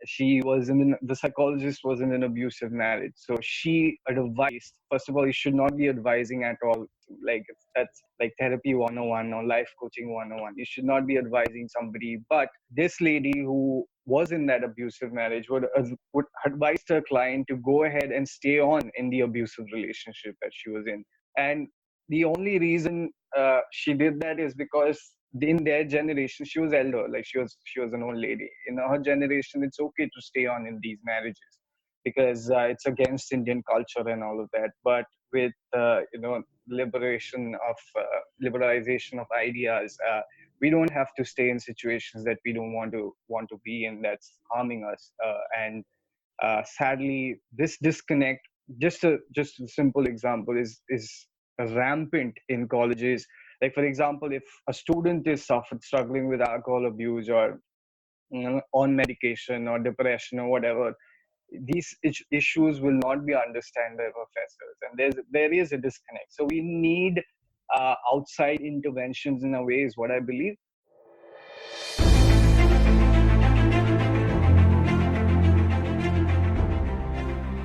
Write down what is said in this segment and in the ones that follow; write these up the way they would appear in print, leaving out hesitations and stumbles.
The psychologist was in an abusive marriage. So she advised, first of all, you should not be advising at all. Like that's like therapy 101 or life coaching 101. You should not be advising somebody. But this lady who was in that abusive marriage would advise her client to go ahead and stay on in the abusive relationship that she was in. And the only reason she did that is because in their generation, she was elder, like she was an old lady. In her generation, it's okay to stay on in these marriages because it's against Indian culture and all of that. But with liberalization of ideas, we don't have to stay in situations that we don't want to be in, that's harming us. And sadly, this disconnect, just a simple example, is rampant in colleges. Like for example, if a student is struggling with alcohol abuse or on medication or depression or whatever, these issues will not be understood by professors, and there is a disconnect. So we need outside interventions in a way, is what I believe.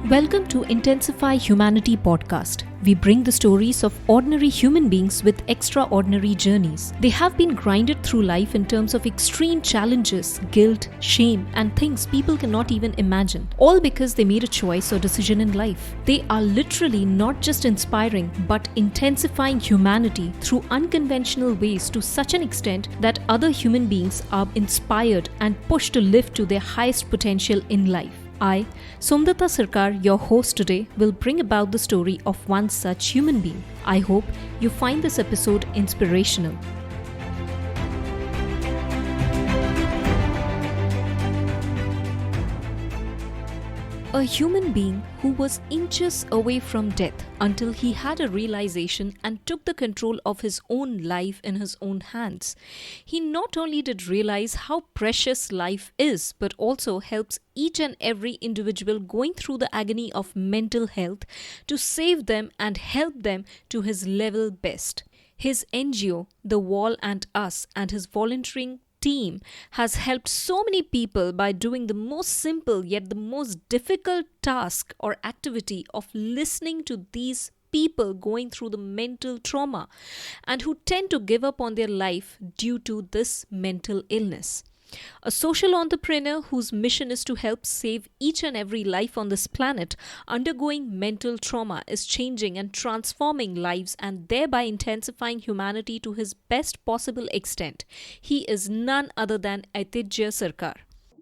Welcome to Intensify Humanity podcast. We bring the stories of ordinary human beings with extraordinary journeys. They have been grinded through life in terms of extreme challenges, guilt, shame, and things people cannot even imagine. All because they made a choice or decision in life. They are literally not just inspiring, but intensifying humanity through unconventional ways to such an extent that other human beings are inspired and pushed to live to their highest potential in life. I, Somdutta Sarkar, your host today, will bring about the story of one such human being. I hope you find this episode inspirational. A human being who was inches away from death until he had a realization and took the control of his own life in his own hands. He not only did realize how precious life is, but also helps each and every individual going through the agony of mental health to save them and help them to his level best. His NGO, The Wall and Us, and his volunteering team has helped so many people by doing the most simple yet the most difficult task or activity of listening to these people going through the mental trauma and who tend to give up on their life due to this mental illness. A social entrepreneur whose mission is to help save each and every life on this planet undergoing mental trauma is changing and transforming lives and thereby intensifying humanity to his best possible extent. He is none other than Aitijya Sarkar.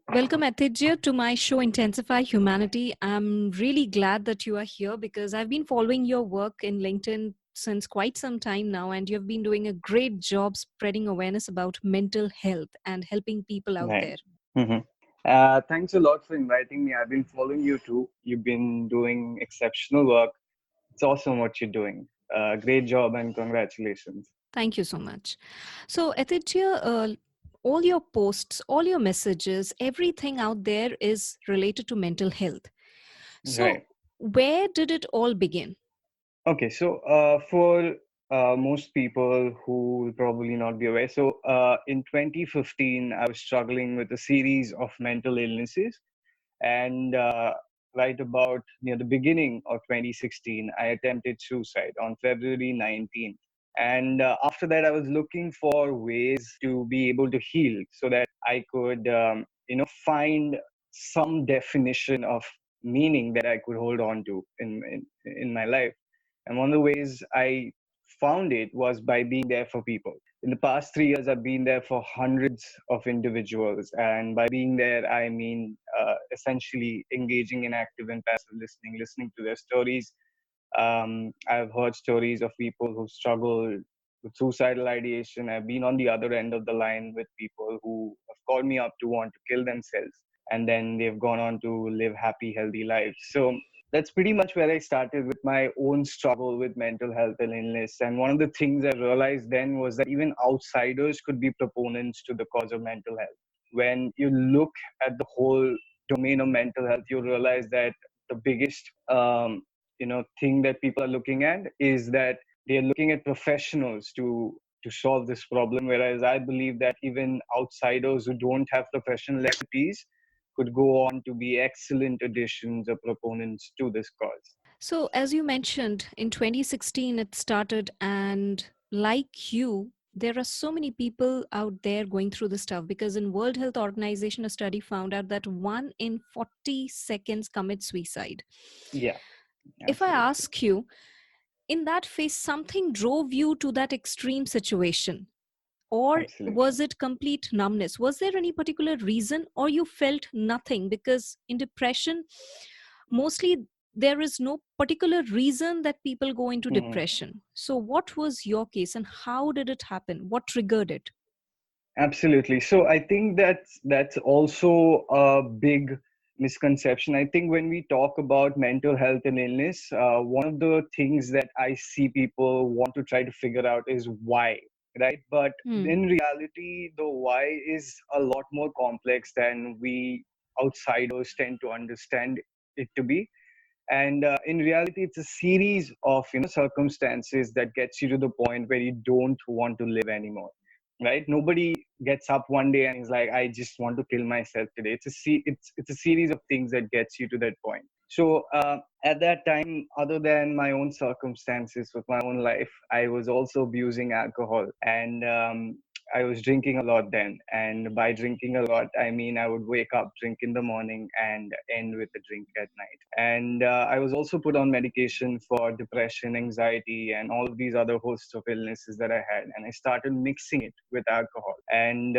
Welcome, Aitijya, to my show Intensify Humanity. I'm really glad that you are here because I've been following your work in LinkedIn since quite some time now, and you've been doing a great job spreading awareness about mental health and helping people out Right. there. hmm Thanks a lot for inviting me. I've been following you too. You've been doing exceptional work. It's awesome what you're doing. Great job and congratulations. Thank you so much. So, Aitijya, all your posts, all your messages, everything out there is related to mental health. So, Right. where did it all begin? Okay, so for most people who will probably not be aware, so in 2015, I was struggling with a series of mental illnesses. And right about near the beginning of 2016, I attempted suicide on February 19th. And after that, I was looking for ways to be able to heal so that I could, find some definition of meaning that I could hold on to in my life. And one of the ways I found it was by being there for people. In the past 3 years, I've been there for hundreds of individuals. And by being there, I mean essentially engaging in active and passive listening, listening to their stories. I've heard stories of people who struggle with suicidal ideation. I've been on the other end of the line with people who have called me up to want to kill themselves. And then they've gone on to live happy, healthy lives. So that's pretty much where I started with my own struggle with mental health and illness. And one of the things I realized then was that even outsiders could be proponents to the cause of mental health. When you look at the whole domain of mental health, you realize that the biggest thing that people are looking at is that they are looking at professionals to solve this problem. Whereas I believe that even outsiders who don't have professional expertise could go on to be excellent additions or proponents to this cause. So, as you mentioned, in 2016 it started, and like you, there are so many people out there going through this stuff, because in World Health Organization a study found out that 1 in 40 seconds commit suicide. Yeah, If I absolutely. ask you, in that phase something drove you to that extreme situation, or Absolutely. was it complete numbness? Was there any particular reason, or you felt nothing? Because in depression, mostly there is no particular reason that people go into Mhm. depression. So, what was your case and how did it happen? What triggered it? Absolutely. So I think that's also a big misconception. I think when we talk about mental health and illness, one of the things that I see people want to try to figure out is why, right? But Hmm. in reality, the why is a lot more complex than we outsiders tend to understand it to be. And in reality, it's a series of circumstances that gets you to the point where you don't want to live anymore, right? Nobody gets up one day and is like, I just want to kill myself today. It's a series of things that gets you to that point. So at that time, other than my own circumstances with my own life, I was also abusing alcohol, and I was drinking a lot then. And by drinking a lot, I mean I would wake up, drink in the morning, and end with a drink at night. And I was also put on medication for depression, anxiety, and all of these other hosts of illnesses that I had. And I started mixing it with alcohol. And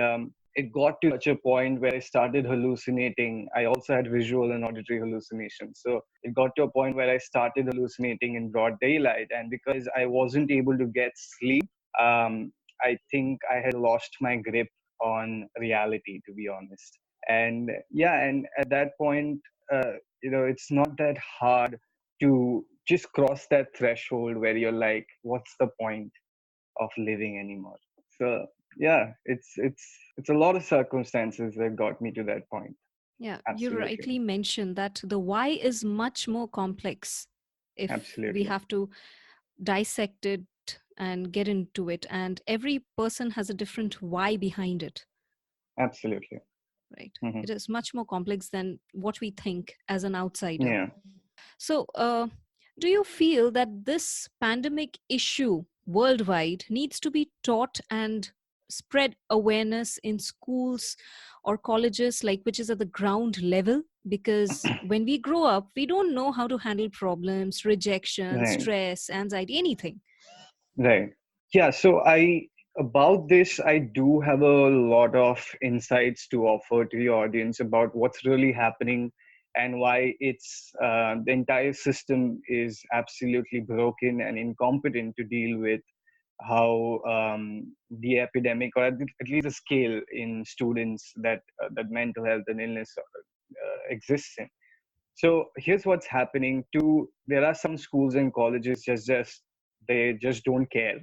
it got to such a point where I started hallucinating. I also had visual and auditory hallucinations. So it got to a point where I started hallucinating in broad daylight. And because I wasn't able to get sleep, um, I think I had lost my grip on reality, to be honest. And yeah, and at that point, it's not that hard to just cross that threshold where you're like, what's the point of living anymore? So yeah, it's a lot of circumstances that got me to that point. Yeah, you Absolutely. rightly mentioned that the why is much more complex if we Absolutely. have to dissect it and get into it. And every person has a different why behind it, Absolutely. right? Hmm. It is much more complex than what we think as an outsider. Yeah. So, do you feel that this pandemic issue worldwide needs to be taught and spread awareness in schools or colleges, like which is at the ground level? Because when we grow up, we don't know how to handle problems, rejection, Right. stress, anxiety, anything. Right. Yeah. So about this, I do have a lot of insights to offer to the audience about what's really happening and why the entire system is absolutely broken and incompetent to deal with how the epidemic, or at least the scale in students that mental health and illness exists in. So here's what's happening. There are some schools and colleges just they just don't care.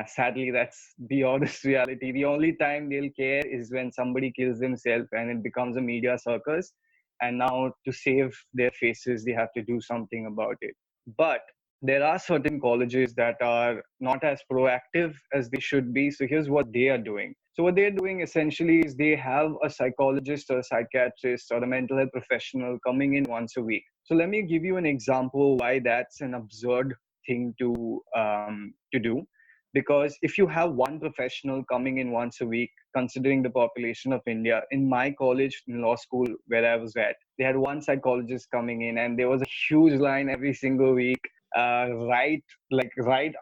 Sadly, that's the honest reality. The only time they'll care is when somebody kills themselves and it becomes a media circus. And now, to save their faces, they have to do something about it. But there are certain colleges that are not as proactive as they should be. So here's what they are doing. So what they're doing essentially is they have a psychologist or a psychiatrist or a mental health professional coming in once a week. So let me give you an example why that's an absurd thing to do. Because if you have one professional coming in once a week, considering the population of India, in my college, in law school where I was at, they had one psychologist coming in, and there was a huge line every single week, right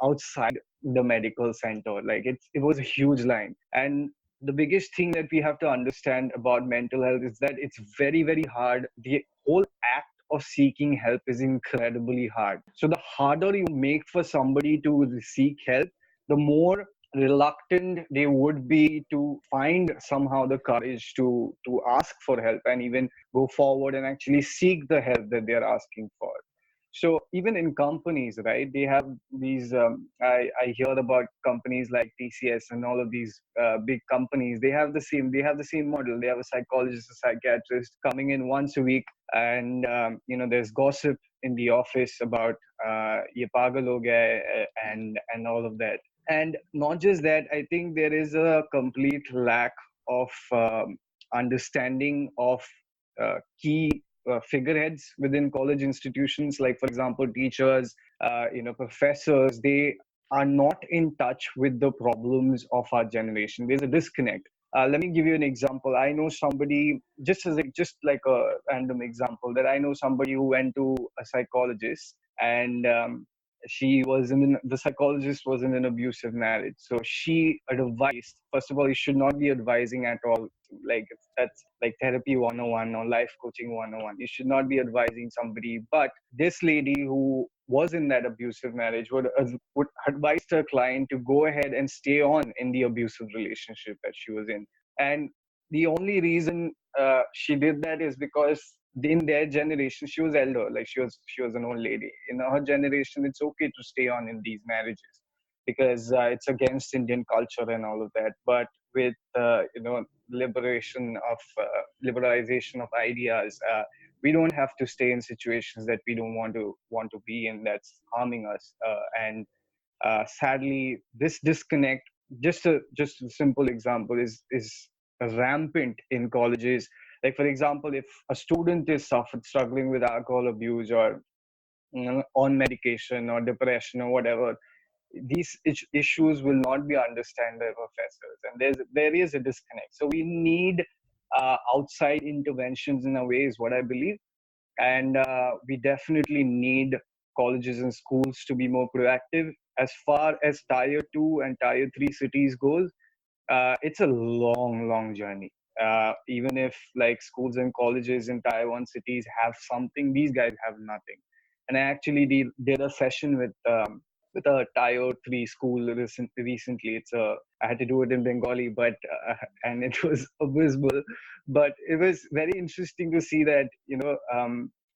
outside the medical center. Like it was a huge line. And the biggest thing that we have to understand about mental health is that it's very, very hard. The whole act of seeking help is incredibly hard. So the harder you make for somebody to seek help, the more reluctant they would be to find somehow the courage to ask for help and even go forward and actually seek the help that they're asking for. So even in companies, right, they have these I hear about companies like TCS and all of these big companies. They have the same model. They have a psychologist, a psychiatrist coming in once a week. And there's gossip in the office about ye pagal ho gaya, and all of that. And not just that, I think there is a complete lack of understanding of key figureheads within college institutions, like for example teachers, professors. They are not in touch with the problems of our generation. There's a disconnect. Let me give you an example. I know somebody, just like a random example, that I know somebody who went to a psychologist, and the psychologist was in an abusive marriage. So she advised, first of all, you should not be advising at all. Like, that's like therapy 101 or life coaching 101. You should not be advising somebody. But this lady who was in that abusive marriage would advise her client to go ahead and stay on in the abusive relationship that she was in. And the only reason she did that is because in their generation, she was elder, like she was an old lady. In her generation, it's okay to stay on in these marriages because it's against Indian culture and all of that. But with liberation of liberalization of ideas, we don't have to stay in situations that we don't want to be in, that's harming us. And sadly, this disconnect, just a simple example, is rampant in colleges. Like for example, if a student is struggling with alcohol abuse, or on medication or depression or whatever, these issues will not be understood by professors, and there is a disconnect. So we need outside interventions in a way, is what I believe. And we definitely need colleges and schools to be more proactive. As far as tier 2 and tier 3 cities goes, it's a long journey. Even if like schools and colleges in tier 1 cities have something, these guys have nothing. And I actually did a session with a tier 3 school recently. I had to do it in Bengali, but and it was abysmal. But it was very interesting to see that, it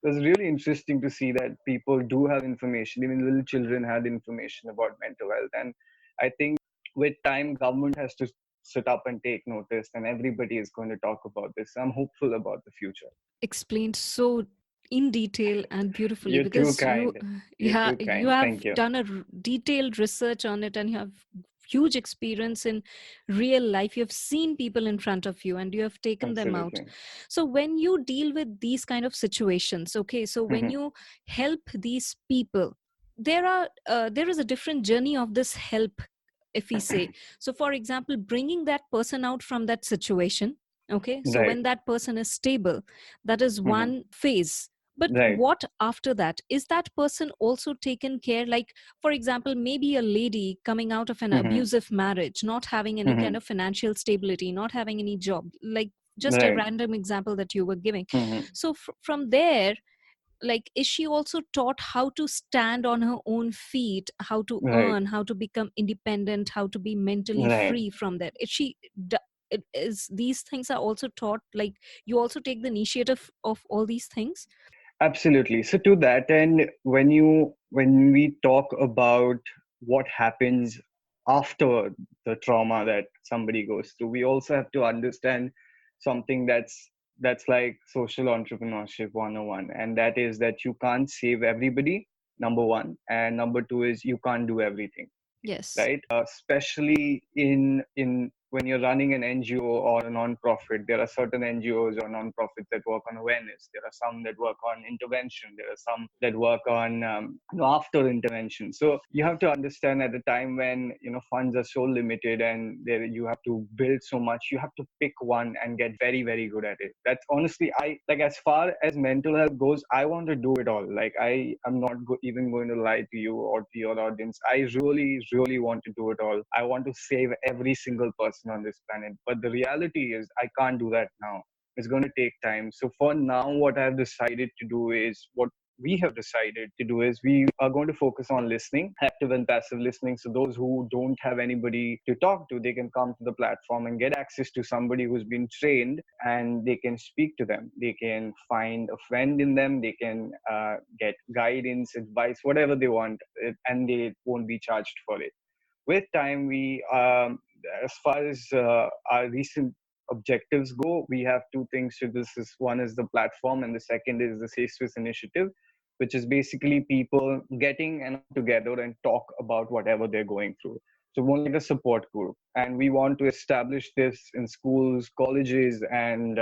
was really interesting to see that people do have information. Even little children had information about mental health. And I think with time, government has to sit up and take notice, and everybody is going to talk about this. I'm hopeful about the future. Explained so in detail and beautifully, You're too because you, kind. You're yeah, too you kind. have Thank you. done a detailed research on it, and you have huge experience in real life. You have seen people in front of you and you have taken them out. Absolutely. So when you deal with these kind of situations, okay, so when Hmm. you help these people, there is a different journey of this help, if we say. So for example, bringing that person out from that situation, okay, so Right. when that person is stable, that is Hmm. one phase. But Right. what after that? Is that person also taken care? Like, for example, maybe a lady coming out of an Hmm. abusive marriage, not having any kind Hmm. of financial stability, not having any job, like just a Right. random example that you were giving. Hmm. So from there, like, is she also taught how to stand on her own feet, how to Right. earn, how to become independent, how to be mentally Right. free from that? Is she it is these things are also taught, like, you also take the initiative of all these things? Absolutely. So to that end, when we talk about what happens after the trauma that somebody goes through, we also have to understand something that's like social entrepreneurship 101, and that is that you can't save everybody, number one, and number two is you can't do everything, Yes. right? Especially in when you're running an NGO or a non-profit, there are certain NGOs or non-profits that work on awareness. There are some that work on intervention. There are some that work on after intervention. So you have to understand, at a time when funds are so limited and there you have to build so much, you have to pick one and get very good at it. That's honestly, I like, as far as mental health goes, I want to do it all. Like, I am not even going to lie to you or to your audience. I really want to do it all. I want to save every single person on this planet. But the reality is, I can't do that now. It's going to take time. So for now, what I've decided to do is what we have decided to do is we are going to focus on listening, active and passive listening. So those who don't have anybody to talk to, they can come to the platform and get access to somebody who's been trained, and they can speak to them. They can find a friend in them. They can get guidance, advice, whatever they want, and they won't be charged for it. With time, as far as our recent objectives go, we have two things to this. Is one is the platform, and the second is the Safe Space initiative, which is basically people getting and together and talk about whatever they're going through. So more like a support group, and we want to establish this in schools, colleges, and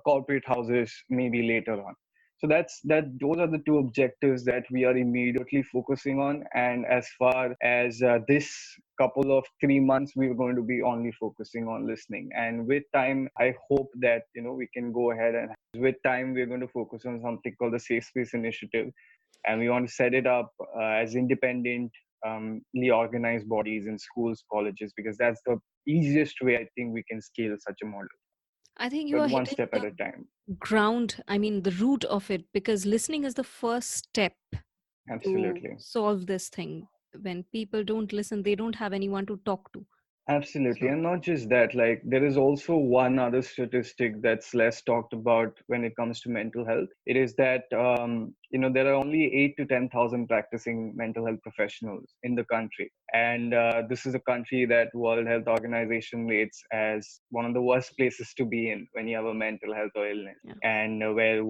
corporate houses maybe later on. So those are the two objectives that we are immediately focusing on. And as far as this couple of 3 months, we're going to be only focusing on listening. And with time, I hope that we can go ahead, and with time we're going to focus on something called the Safe Space Initiative, and we want to set it up as independent, organized bodies in schools, colleges, because that's the easiest way I think we can scale such a model, I think you but are one hitting step at the a time. ground, I mean, the root of it, because listening is the first step to Absolutely. solve this thing. When people don't listen, they don't have anyone to talk to. Absolutely. So, And not just that, like there is also one other statistic that's less talked about when it comes to mental health. It is that, there are only 8 to 10,000 practicing mental health professionals in the country. And this is a country that World Health Organization rates as one of the worst places to be in when you have a mental health or illness. yeah. And where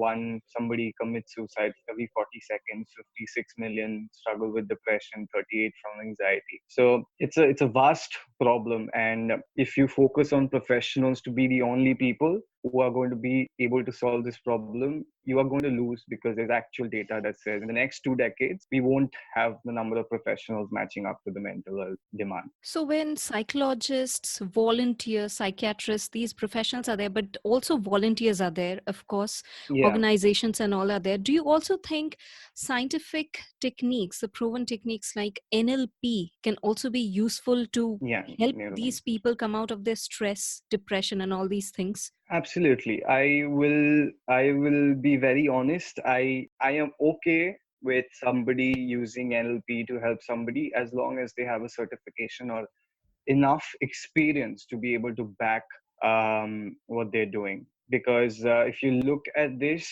somebody commits suicide every 40 seconds, 56 million struggle with depression, 38 from anxiety. So it's a vast problem. And if you focus on professionals to be the only people who are going to be able to solve this problem, you are going to lose, because there's actual data that says in the next 2 decades we won't have the number of professionals matching up to the mental health demand. So when psychologists, volunteers, psychiatrists, these professionals are there, but also volunteers are there, of course, Yeah, organizations and all are there. Do you also think scientific techniques, the proven techniques like NLP, can also be useful to yeah, help these neuroscience. people come out of their stress, depression, and all these things? Absolutely. I will be very honest. I am okay with somebody using NLP to help somebody as long as they have a certification or enough experience to be able to back what they're doing. Because if you look at this,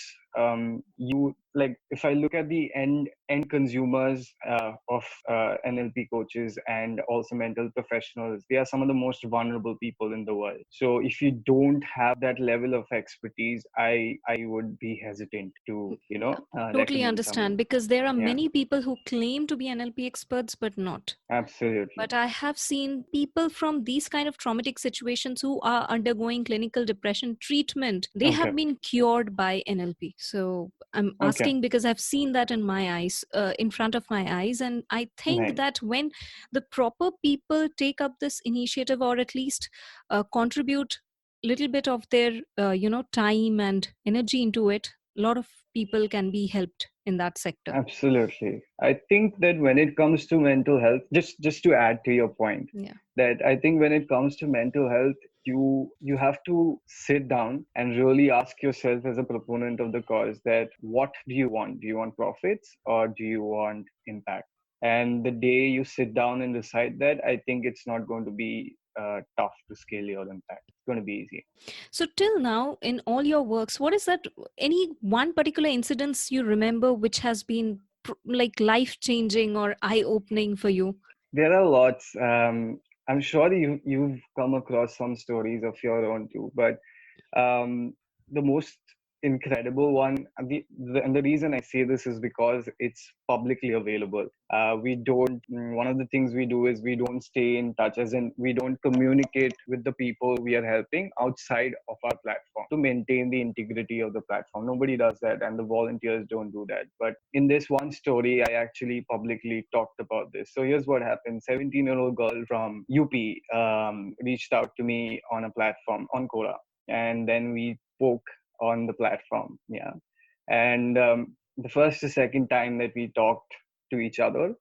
you like if I look at the end consumers of NLP coaches and also mental professionals, they are some of the most vulnerable people in the world. So if you don't have that level of expertise, I would be hesitant to Totally recommend understand, someone. because there are Yeah, many people who claim to be NLP experts but not. absolutely. But I have seen people from these kind of traumatic situations who are undergoing clinical depression treatment. They Okay. have been cured by NLP. So I'm Okay. asking because I've seen that in my eyes, in front of my eyes. And I think Right. that when the proper people take up this initiative, or at least contribute little bit of their, time and energy into it, a lot of people can be helped in that sector. Absolutely. I think that when it comes to mental health, just to add to your point, Yeah. that I think when it comes to mental health, you have to sit down and really ask yourself as a proponent of the cause that what do you want? Do you want profits or do you want impact? And the day you sit down and decide that, I think it's not going to be tough to scale your impact. It's going to be easy. So till now, in all your works, what is that? Any one particular incidents you remember which has been like life changing or eye opening for you? There are lots. I'm sure you've come across some stories of your own too, but the most incredible one, and the reason I say this is because it's publicly available. We don't. One of the things we do is we don't stay in touch, as in we don't communicate with the people we are helping outside of our platform to maintain the integrity of the platform. Nobody does that, and the volunteers don't do that. But in this one story, I actually publicly talked about this. So here's what happened: 17-year-old girl from UP reached out to me on a platform on Quora, and then we spoke on the platform. Yeah, and the first or second time that we talked to each other,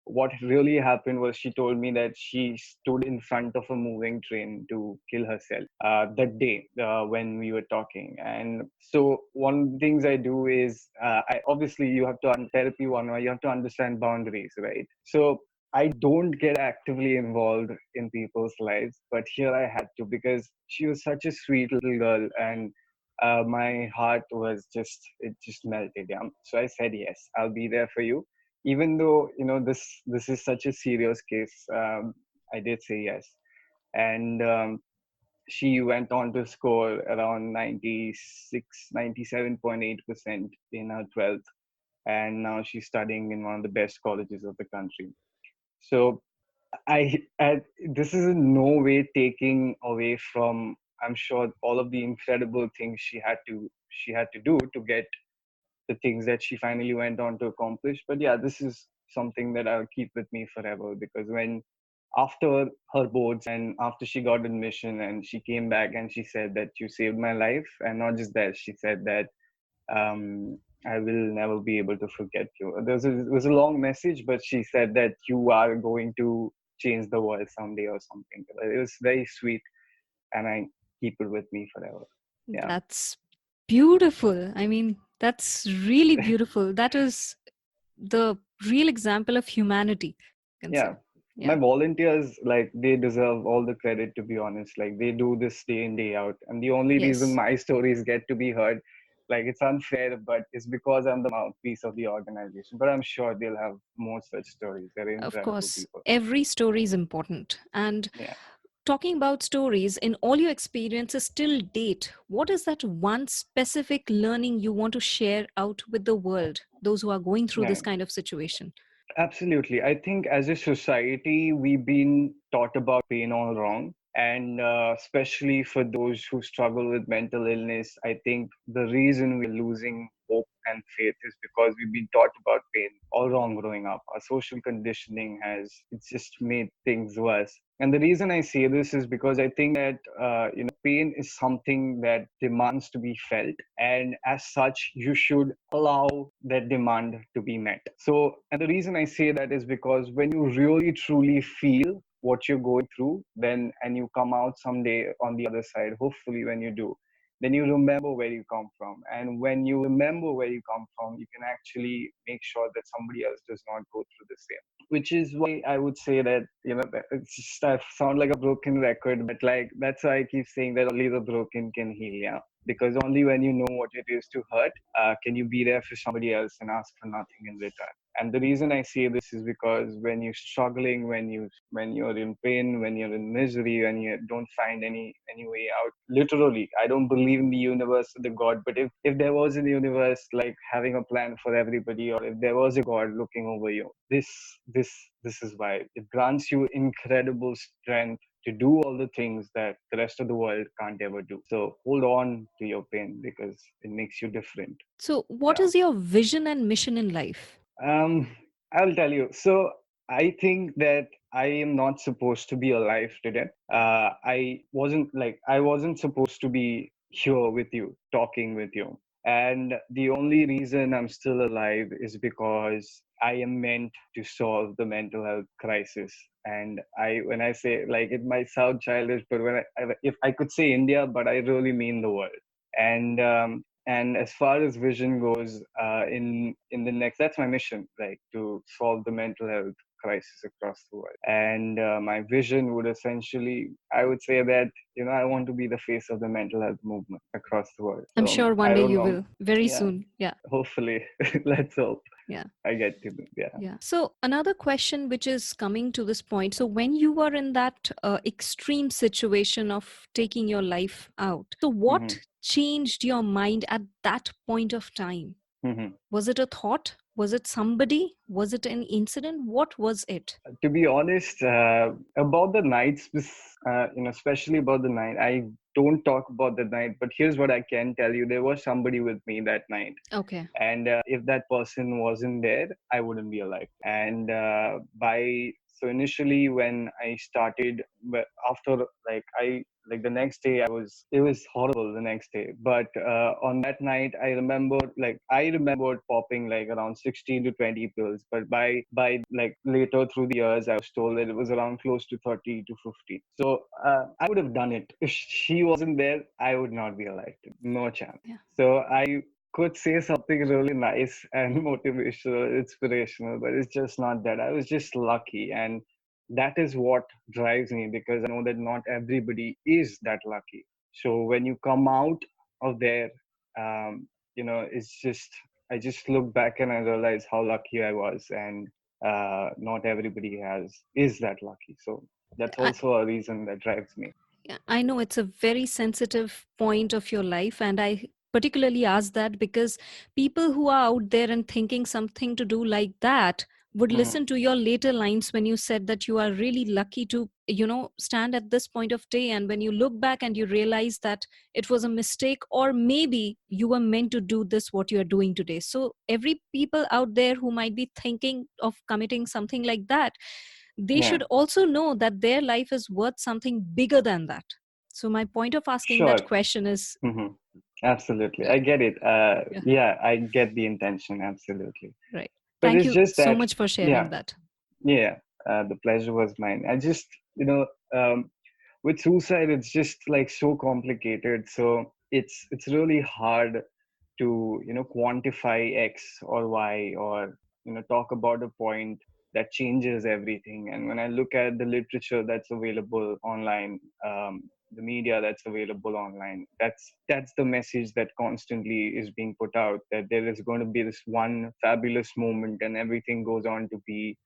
what really happened was she told me that she stood in front of a moving train to kill herself that day when we were talking. And so one of the things I do is I obviously you have to therapy one, or you have to understand boundaries, right? So I don't get actively involved in people's lives, but here I had to, because she was such a sweet little girl, and my heart was just melted. Yeah. So I said yes, I'll be there for you, even though this is such a serious case. I did say yes, and she went on to score around 97.8% in her 12th, and now she's studying in one of the best colleges of the country. So I this is in no way taking away from, I'm sure, all of the incredible things she had to do to get the things that she finally went on to accomplish. But yeah, this is something that I'll keep with me forever, because when after her boards and after she got admission and she came back and she said that you saved my life, and not just that, she said that I will never be able to forget you. It was a long message, but she said that you are going to change the world someday or something. It was very sweet, and I keep it with me forever. Yeah, That's beautiful. I mean, that's really beautiful. That is the real example of humanity, I can yeah. say. My Yeah, volunteers, like, they deserve all the credit, to be honest. Like, they do this day in, day out. And the only reason yes, my stories get to be heard, like, it's unfair, but it's because I'm the mouthpiece of the organization. But I'm sure they'll have more such stories. They're of incredible course. people. Every story is important. And Yeah. talking about stories, in all your experiences till date, what is that one specific learning you want to share out with the world, those who are going through Yeah. this kind of situation? Absolutely. I think as a society, we've been taught about pain all wrong. And especially for those who struggle with mental illness, I think the reason we're losing hope and faith is because we've been taught about pain all wrong growing up. Our social conditioning has, it's just made things worse. And the reason I say this is because I think that pain is something that demands to be felt, and as such, you should allow that demand to be met. So, and the reason I say that is because when you really truly feel what you're going through, then and you come out someday on the other side, hopefully when you do, then you remember where you come from. And when you remember where you come from, you can actually make sure that somebody else does not go through the same. Which is why I would say that, it's just, I sound like a broken record, but like that's why I keep saying that only the broken can heal. Yeah, because only when you know what it is to hurt, can you be there for somebody else and ask for nothing in return. And the reason I say this is because when you're struggling, when you're in pain, when you're in misery, when you don't find any way out, literally, I don't believe in the universe or the God, but if there was a universe like having a plan for everybody, or if there was a God looking over you, this this is why it grants you incredible strength to do all the things that the rest of the world can't ever do. So hold on to your pain because it makes you different. So, what Yeah. is your vision and mission in life? Um, I'll tell you. So I think that I am not supposed to be alive today. I wasn't supposed to be here with you, talking with you. And the only reason I'm still alive is because I am meant to solve the mental health crisis. And when I say, like, it might sound childish, but if I could say India, but I really mean the world. And as far as vision goes, in the next, that's my mission, like, to solve the mental health crisis across the world. And my vision would essentially, I would say that, I want to be the face of the mental health movement across the world. I'm So sure one I day don't you know. will, very Yeah, soon. Yeah, hopefully. Let's hope yeah. I get to. Yeah. Yeah. So another question which is coming to this point. So when you were in that extreme situation of taking your life out, so Hmm. what changed your mind at that point of time? Hmm. Was it a thought? Was it somebody? Was it an incident? What was it? To be honest, about the nights, especially about the night, I don't talk about the night. But here's what I can tell you: there was somebody with me that night, Okay. and if that person wasn't there, I wouldn't be alive. And by so initially when I started, but after, like, I like the next day, it was horrible the next day. But on that night, I remembered popping like around 16 to 20 pills. But by like later through the years, I was told that it was around close to 30 to 50. So I would have done it if she wasn't there. I would not be alive. No chance. Yeah. So I could say something really nice and motivational, inspirational, but it's just not that. I was just lucky. And that is what drives me, because I know that not everybody is that lucky. So when you come out of there, it's just, I just look back and I realize how lucky I was. And not everybody is that lucky. So that's I, also a reason that drives me. yeah, I know it's a very sensitive point of your life, and I particularly ask that because people who are out there and thinking something to do like that would Mhm. listen to your later lines when you said that you are really lucky to, stand at this point of day, and when you look back and you realize that it was a mistake, or maybe you were meant to do this what you are doing today. So every people out there who might be thinking of committing something like that, they Yeah, should also know that their life is worth something bigger than that. So my point of asking that sure. question is, Hmm. Absolutely. yeah, I get it. yeah, Yeah, I get the intention. Absolutely. right. But Thank it's you just so that, much for sharing yeah, that. yeah, the pleasure was mine. I just, with suicide, it's just like so complicated. So it's really hard to, quantify X or Y, or, talk about a point that changes everything. And when I look at the literature that's available online, the media that's available online, that's the message that constantly is being put out, that there is going to be this one fabulous moment and everything goes on to be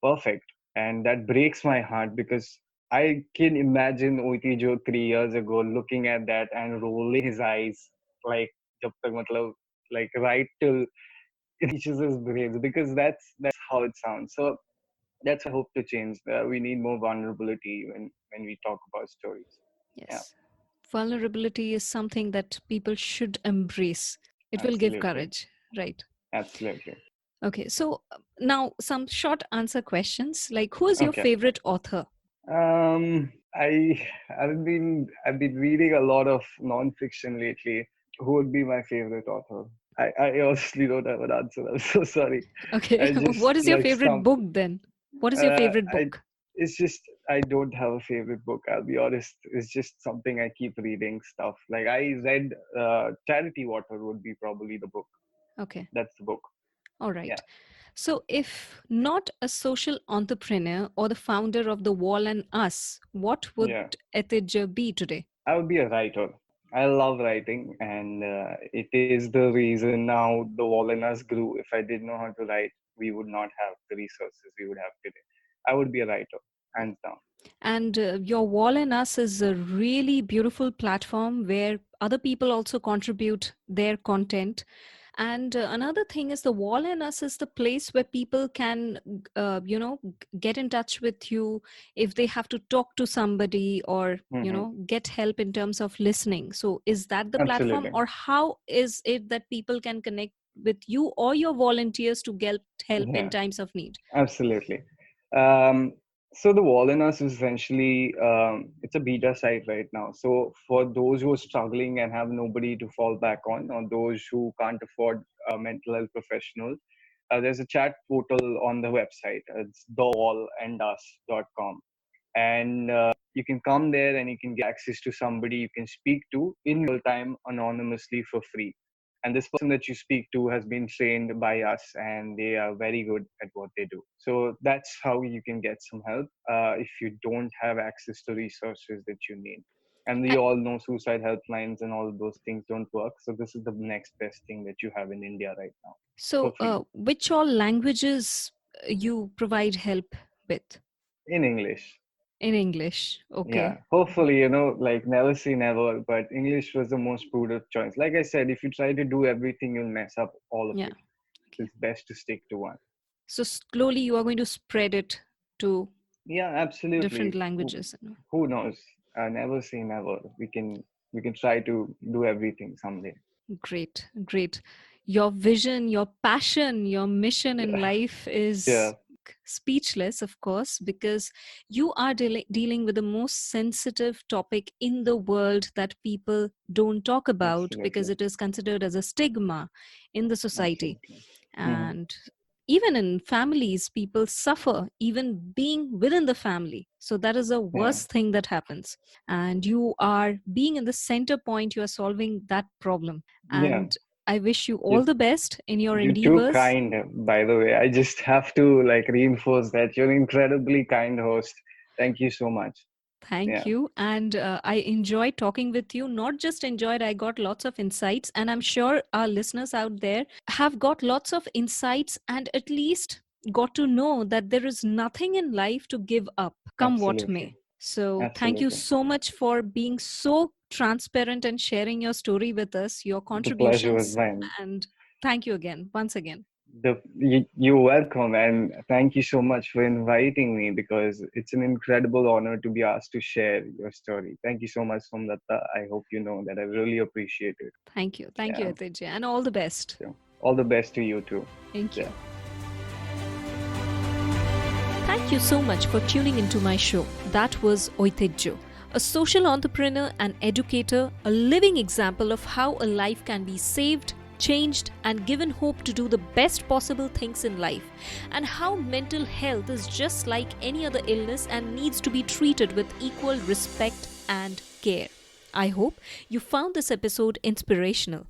perfect. And that breaks my heart, because I can imagine Oitijo 3 years ago looking at that and rolling his eyes, like, jab tak matlab, like right till it reaches his brains, because that's how it sounds. So that's what I hope to change. We need more vulnerability when we talk about stories. Yeah, Yes. Vulnerability is something that people should embrace. It will give absolutely, courage, right? absolutely. Okay, so now some short answer questions, like who is your Okay. favorite author? I've been reading a lot of non-fiction lately. Who would be my favorite author? I honestly don't have an answer. I'm so sorry. Okay, I just what is your like favorite stump. book then? What is your favorite I book? It's just I don't have a favorite book. I'll be honest. It's just something I keep reading stuff. Like I read Charity Water would be probably the book. Okay, That's the book. all Yeah, right. So, if not a social entrepreneur or the founder of The Wall and Us, what would yeah. Aitijya be today? I would be a writer. I love writing, and it is the reason now the Wall grew. If I didn't know how to write, we would not have the resources we would have today. I would be a writer, hands down. And your Wall and Us is a really beautiful platform where other people also contribute their content. And another thing is, the Wall and Us is the place where people can, get in touch with you if they have to talk to somebody, or, Hmm. get help in terms of listening. So, is that the platform, Absolutely. or how is it that people can connect with you or your volunteers to get help in Yeah. times of need? Absolutely. Um, so the wall in us is essentially it's a beta site right now. So for those who are struggling and have nobody to fall back on, or those who can't afford a mental health professional, there's a chat portal on the website. It's thewallandus.com, and you can come there and you can get access to somebody you can speak to in real time anonymously for free. And this person that you speak to has been trained by us, and they are very good at what they do. So that's how you can get some help if you don't have access to resources that you need. And we all know suicide helplines and all of those things don't work, so this is the next best thing that you have in India right now, for So, free, which all languages you provide help with? in English. In English. Yeah, Okay. hopefully, like never say never, but English was the most prudent choice. Like I said, if you try to do everything, you'll mess up all of Yeah. it. Okay. It's best to stick to one. So slowly you are going to spread it to Yeah, different absolutely. languages. Who knows? Never say never. We can try to do everything someday. Great, great. Your vision, your passion, your mission in Yeah, life yeah, is speechless, of course, because you are dealing with the most sensitive topic in the world that people don't talk about because absolutely, it is considered as a stigma in the society. absolutely. Hmm. And even in families, people suffer, even being within the family. So that is the Yeah, worst thing that happens. And you are being in the center point, you are solving that problem. yeah. And I wish you all You the best in your you're too endeavors. kind, by the way. I just have to like reinforce that you're an incredibly kind host. Thank you so much. Thank Yeah, you. And I enjoyed talking with you. Not just enjoyed, I got lots of insights. And I'm sure our listeners out there have got lots of insights and at least got to know that there is nothing in life to give up, come what may. absolutely, So thank you absolutely. so much for being so transparent and sharing your story with us, your The pleasure was contributions. mine. And thank you again, once again. You're welcome, and thank you so much for inviting me because it's an incredible honor to be asked to share your story. Thank you so much, Somdutta. I hope you know that I really appreciate it. Thank you. Thank you, Yeah. Aitijya, and all the best. So all the best to you too. Thank you. Yeah. Thank you so much for tuning into my show. That was Aitijya, a social entrepreneur and educator, a living example of how a life can be saved, changed, and given hope to do the best possible things in life, and how mental health is just like any other illness and needs to be treated with equal respect and care. I hope you found this episode inspirational.